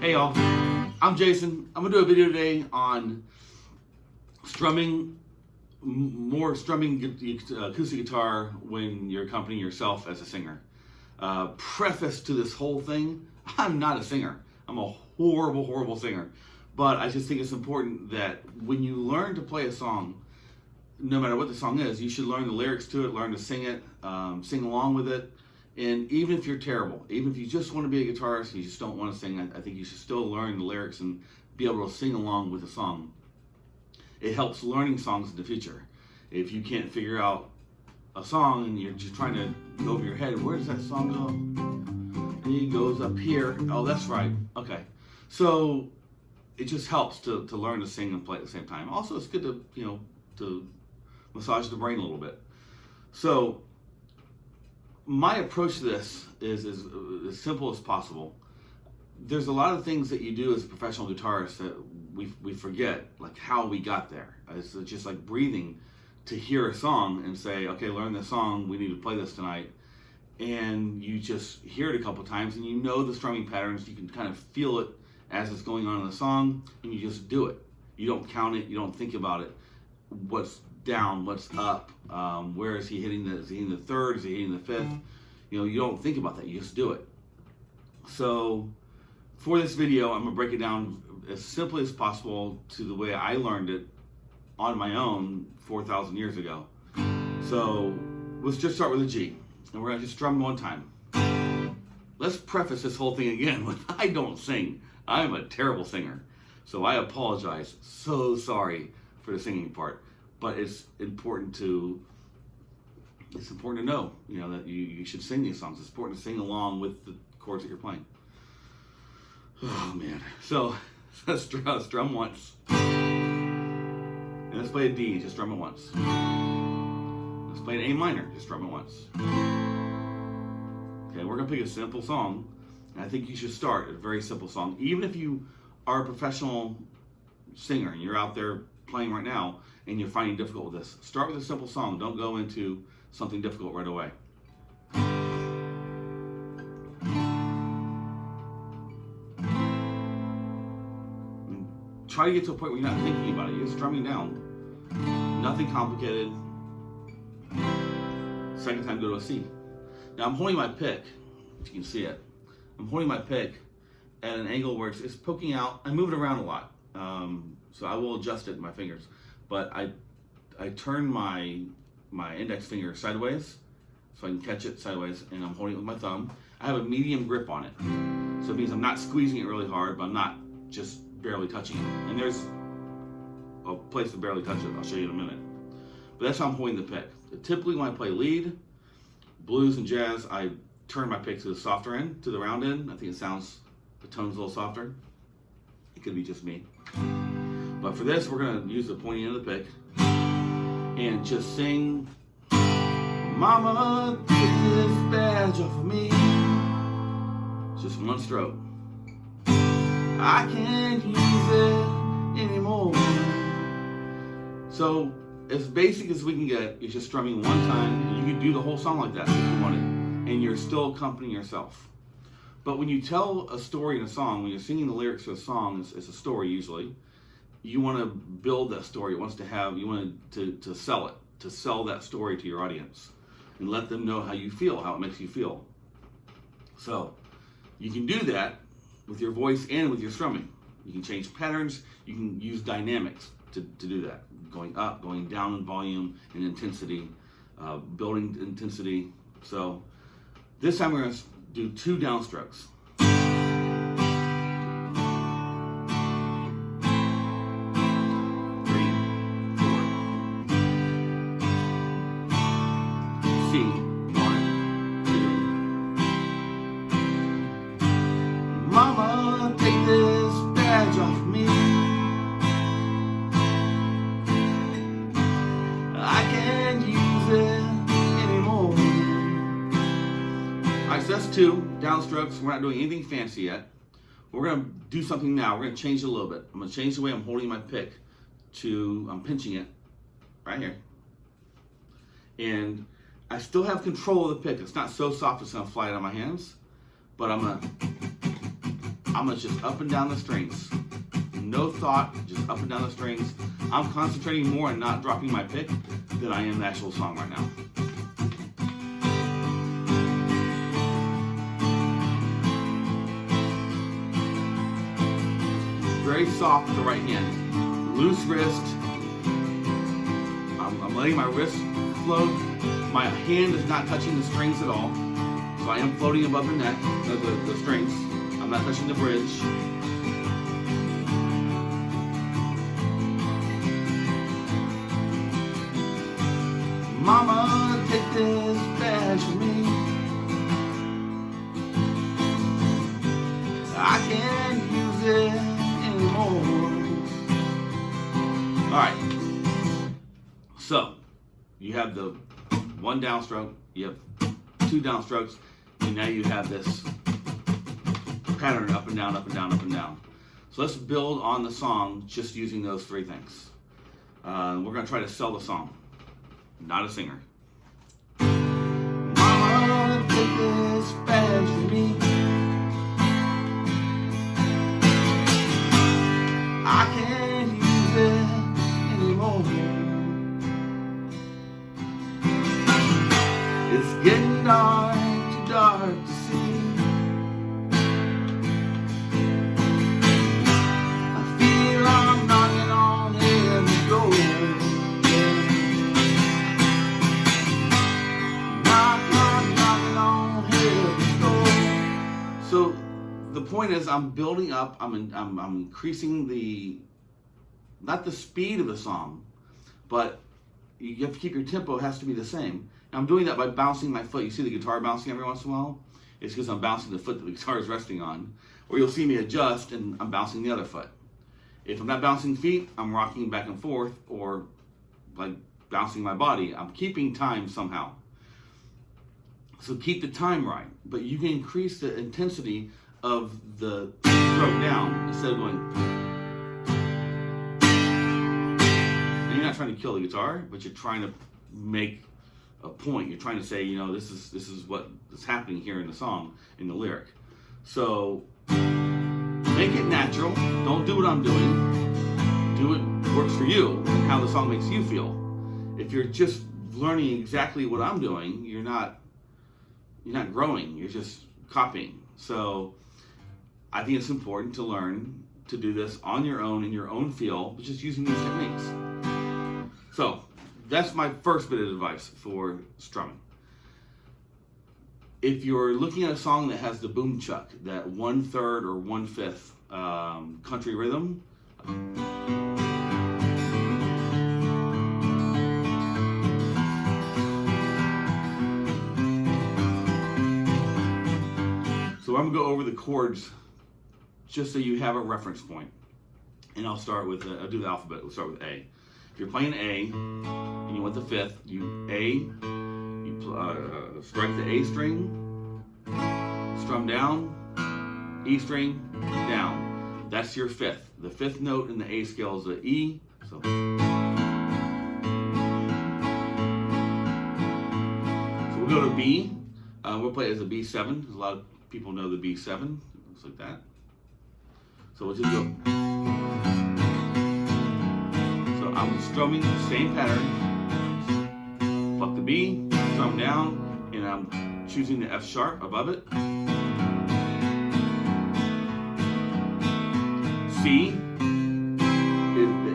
Hey y'all, I'm Jason. I'm gonna do a video today on strumming acoustic guitar when you're accompanying yourself as a singer. Preface to this whole thing, I'm not a singer. I'm a horrible singer. But I just think it's important that when you learn to play a song, no matter what the song is, you should learn the lyrics to it, learn to sing it, sing along with it. And even if you're terrible, even if you just want to be a guitarist and you just don't want to sing, I think you should still learn the lyrics and be able to sing along with the song. It helps learning songs in the future. If you can't figure out a song and you're just trying to go over your head, where does that song go? And it goes up here. Oh, that's right. Okay. So it just helps to learn to sing and play at the same time. Also, it's good to, to massage the brain a little bit. So my approach to this is as simple as possible. There's a lot of things that you do as a professional guitarist that we forget, like how we got there. It's just like breathing to hear a song and say, okay, learn this song, we need to play this tonight. And you just hear it a couple times and you know the strumming patterns, you can kind of feel it as it's going on in the song, and you just do it. You don't count it, you don't think about it. What's down, what's up, where is he hitting is he hitting the third, is he hitting the fifth? You don't think about that, you just do it. So for this video, I'm gonna break it down as simply as possible to the way I learned it on my own 4,000 years ago. So let's just start with a G, and we're gonna just strum one time. Let's preface this whole thing again with I don't sing. I'm a terrible singer. So I apologize, so sorry for the singing part. But it's important to know, that you should sing these songs. It's important to sing along with the chords that you're playing. Oh man. So let's drum once. And let's play a D, just drum it once. Let's play an A minor, just drum it once. Okay, we're gonna pick a simple song. And I think you should start a very simple song. Even if you are a professional singer and you're out there playing right now and you're finding it difficult with this, start with a simple song. Don't go into something difficult right away. And try to get to a point where you're not thinking about it. You're just strumming down. Nothing complicated. Second time, go to a C. Now I'm holding my pick, if you can see it. I'm holding my pick at an angle where it's poking out. I move it around a lot, so I will adjust it with my fingers. But I turn my index finger sideways so I can catch it sideways, and I'm holding it with my thumb. I have a medium grip on it, so it means I'm not squeezing it really hard, but I'm not just barely touching it. And there's a place to barely touch it. I'll show you in a minute. But that's how I'm holding the pick. Typically when I play lead, blues, and jazz, I turn my pick to the softer end, to the round end. I think the tone's a little softer. It could be just me. But for this, we're gonna use the pointy end of the pick and just sing, Mama, take this badge off of me. Just one stroke. I can't use it anymore. So as basic as we can get, is just strumming one time. You can do the whole song like that if you want it, and you're still accompanying yourself. But when you tell a story in a song, when you're singing the lyrics to a song, it's a story usually. You want to build that story. You want to sell it, to sell that story to your audience, and let them know how you feel, how it makes you feel. So you can do that with your voice and with your strumming. You can change patterns. You can use dynamics to do that. Going up, going down in volume and intensity, building intensity. So this time we're going to do 2 downstrokes. 3, 4. C, 1, 2. Mama, take this badge off me. I can't use it anymore. Alright, so that's 2 downstrokes. We're not doing anything fancy yet. We're going to do something now. We're going to change it a little bit. I'm going to change the way I'm holding my pick to, I'm pinching it right here. And I still have control of the pick. It's not so soft it's going to fly out of my hands. But I'm going to I'm gonna just up and down the strings. No thought, just up and down the strings. I'm concentrating more on not dropping my pick than I am the actual song right now. Very soft with the right hand. Loose wrist. I'm letting my wrist float. My hand is not touching the strings at all. So I am floating above the neck, the strings. I'm not touching the bridge. Mama, take this badge from me. I can't use it anymore. Alright. So, you have the one downstroke, you have two downstrokes, and now you have this pattern up and down, up and down, up and down. So let's build on the song just using those three things. We're going to try to sell the song. Not a singer. Mama, take this badge from me. I can't use it anymore. It's getting dark, too dark to see. I feel I'm knocking on heaven's door. So the point is, I'm building up. I'm increasing not the speed of the song, but you have to keep your tempo. It has to be the same. And I'm doing that by bouncing my foot. You see the guitar bouncing every once in a while? It's because I'm bouncing the foot that the guitar is resting on. Or you'll see me adjust and I'm bouncing the other foot. If I'm not bouncing feet, I'm rocking back and forth or like bouncing my body. I'm keeping time somehow. So keep the time right, but you can increase the intensity of the stroke down instead of going. And you're not trying to kill the guitar, but you're trying to make a point. You're trying to say, you know, this is what is happening here in the song, in the lyric. So make it natural. Don't do what I'm doing. Do what works for you and how the song makes you feel. If you're just learning exactly what I'm doing, you're not growing, you're just copying. So I think it's important to learn to do this on your own, in your own feel, but just using these techniques. So that's my first bit of advice for strumming. If you're looking at a song that has the boom chuck, that 1/3 or 1/5 country rhythm, so I'm going to go over the chords just so you have a reference point. And I'll start with, I'll do the alphabet. We'll start with A. If you're playing A and you want the 5th, you strike the A string, strum down, E string, down. That's your 5th. The 5th note in the A scale is the E. So we'll go to B. We'll play it as a B7. A lot of people know the B7. Looks like that. So we'll just go. So I'm strumming the same pattern. Pluck the B, strum down, and I'm choosing the F sharp above it. C is the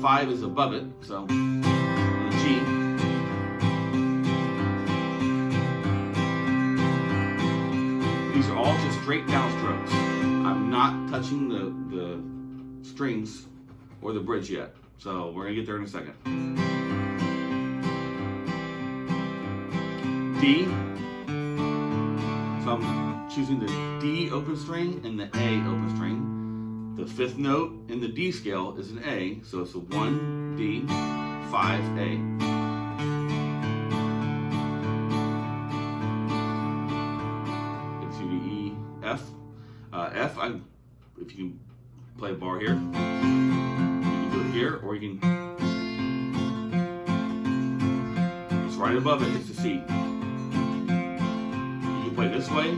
5 is above it, so the G. These are all just straight down strokes. I'm not touching the strings or the bridge yet. So we're gonna get there in a second. D. So I'm choosing the D open string and the A open string. The 5th note in the D scale is an A, so it's a 1, D, 5, A. F. F, if you can play a bar here, you can do it here, or you can, it's right above it, it's a C. You can play this way,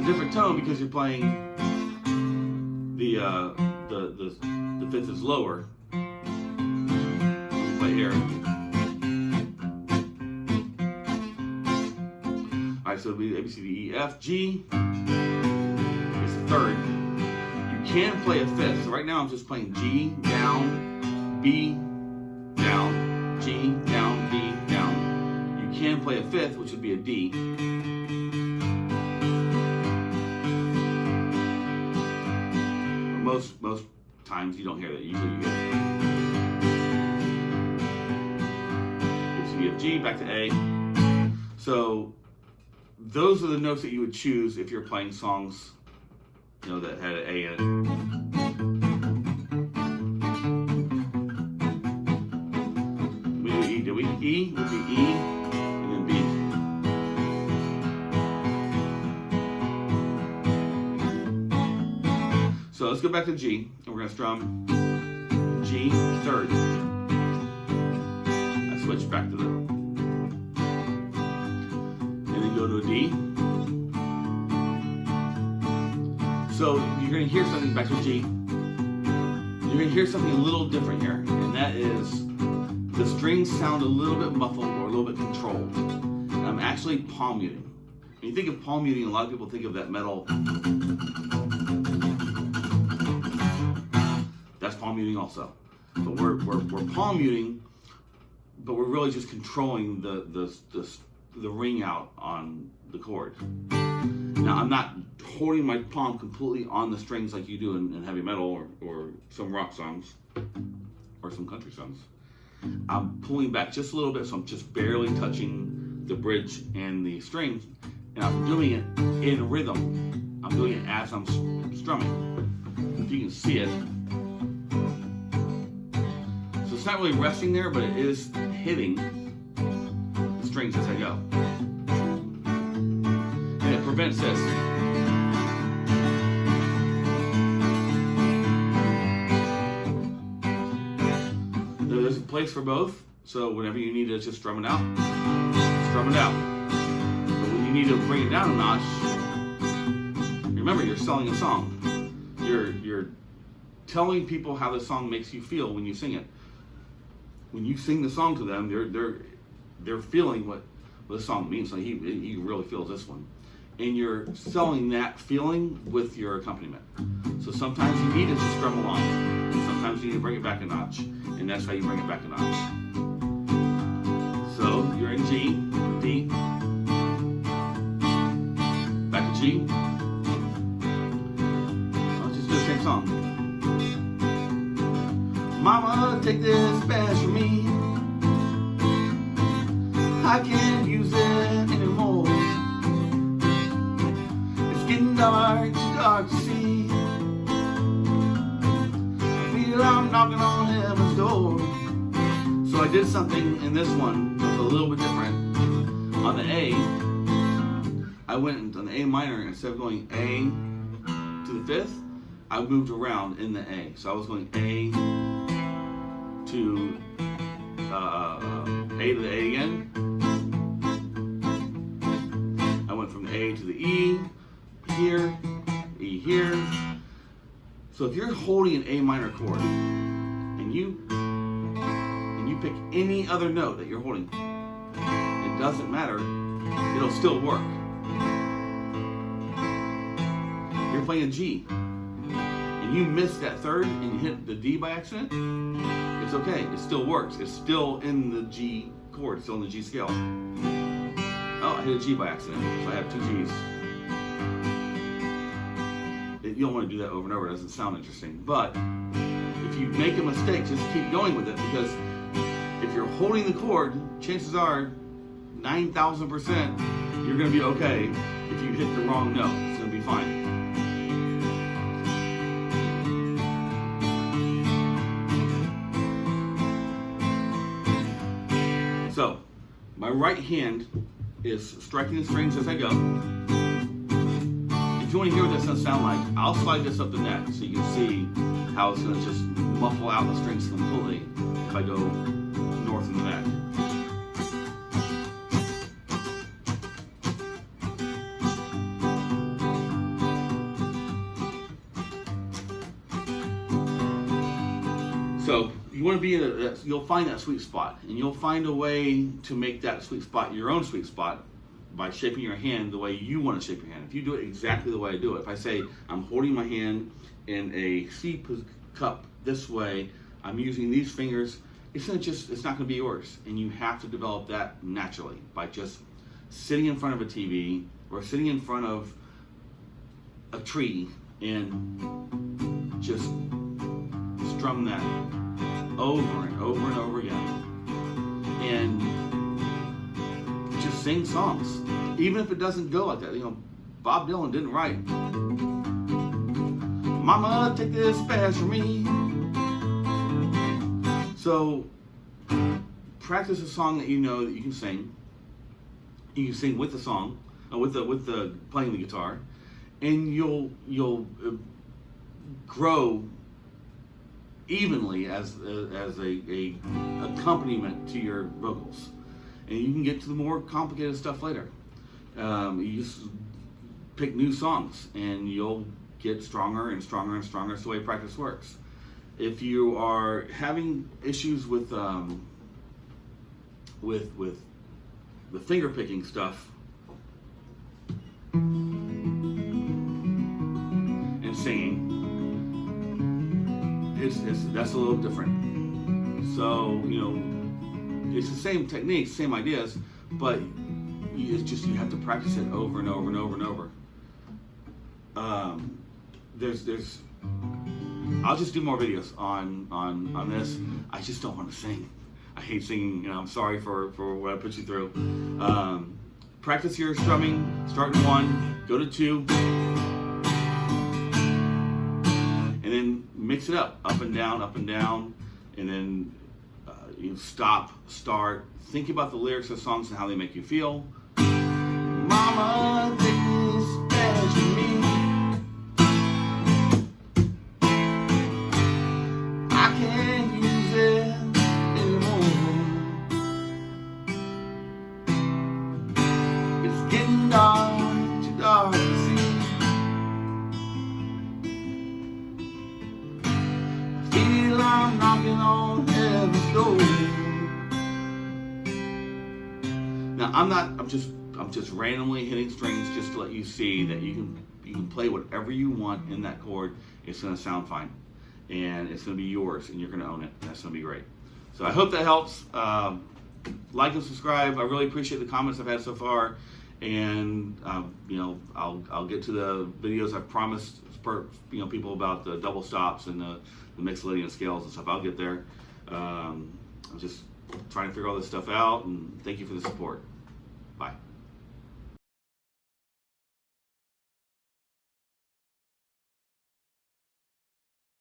a different tone because you're playing the fifth is lower. We play here. All right, so it'll be A, B, C, D, E, F, G. It's the third. You can play a fifth. So right now I'm just playing G, down, B, down, G, down, B, down. You can play a fifth, which would be a D. But most times you don't hear that. Usually you get A, B, C, D, F, G, back to A. So those are the notes that you would choose if you're playing songs, you know, that had an A in it. We do E. Did we? E would be E and then B. So let's go back to G, and we're going to strum G third. I switch back to the, and then go to a D. So you're going to hear something back to G. You're going to hear something a little different here, and that is the strings sound a little bit muffled or a little bit controlled. And I'm actually palm muting. When you think of palm muting, a lot of people think of that metal. That's palm muting also. But we're palm muting, but we're really just controlling the ring out on the chord. Now I'm not holding my palm completely on the strings like you do in heavy metal or some rock songs or some country songs. I'm pulling back just a little bit, so I'm just barely touching the bridge and the strings, and I'm doing it in rhythm. I'm doing it as I'm strumming. If you can see it. So it's not really resting there, but it is hitting the strings as I go. And it prevents this. There's a place for both, so whenever you need to just strum it out, strum it out. But when you need to bring it down a notch, remember you're selling a song. You're telling people how the song makes you feel when you sing it. When you sing the song to them, they're feeling what the song means. Like he really feels this one, and you're selling that feeling with your accompaniment. So sometimes you need to just strum along. Sometimes you need to bring it back a notch, and that's how you bring it back a notch. So you're in G, D, back to G. Let's just do the same song. Mama, take this badge from me. I can't use it anymore. It's getting dark, dark to see. I feel I'm knocking on heaven's door. So I did something in this one that was a little bit different. On the A, I went on the A minor. Instead of going A to the fifth, I moved around in the A. So I was going A to A to the A again. I went from the A to the E here, E here. So if you're holding an A minor chord and you pick any other note that you're holding, it doesn't matter, it'll still work. You're playing a G and you miss that third and you hit the D by accident, it's okay, it still works. It's still in the G chord, it's still in the G scale. Oh, I hit a G by accident, so I have two Gs. You don't want to do that over and over, it doesn't sound interesting. But if you make a mistake, just keep going with it, because if you're holding the chord, chances are 9,000% you're going to be okay. If you hit the wrong note, it's going to be fine. So, my right hand is striking the strings as I go. If you want to hear what that's going to sound like, I'll slide this up the neck so you can see how it's going to just muffle out the strings completely if I go north in the neck. So you want to be you'll find that sweet spot, and you'll find a way to make that sweet spot your own sweet spot by shaping your hand the way you want to shape your hand. If you do it exactly the way I do it, if I say I'm holding my hand in a C cup this way, I'm using these fingers, it's not going to be yours, and you have to develop that naturally by just sitting in front of a TV or sitting in front of a tree and just strum that over and over and over again, and just sing songs, even if it doesn't go like that. You know, Bob Dylan didn't write, "Mama, take this badge from me." So practice a song that you know that you can sing. You can sing with the song, with the playing the guitar, and you'll grow evenly as a accompaniment to your vocals, and you can get to the more complicated stuff later. You just pick new songs, and you'll get stronger and stronger and stronger. It's the way practice works. If you are having issues with the finger picking stuff and singing, that's a little different. So, you know, it's the same techniques, same ideas, but it's just you have to practice it over and over and over and over. I'll just do more videos on this. I just don't want to sing. I hate singing, and I'm sorry for what I put you through. Practice your strumming. Start in 1, go to 2, and then mix it up and down, and then you stop, start. Think about the lyrics of songs and how they make you feel. Mama, take this badge from me. I can't use it anymore. It's getting dark, too dark to see. I feel I'm knocking on heaven's door. Now I'm just randomly hitting strings just to let you see that you can play whatever you want in that chord. It's going to sound fine, and it's going to be yours, and you're going to own it, and that's going to be great. So I hope that helps. Like and subscribe. I really appreciate the comments I've had so far, and you know, I'll get to the videos I've promised people about the double stops and the mixolydian scales and stuff. I'll get there. I'm just trying to figure all this stuff out, and thank you for the support. Bye.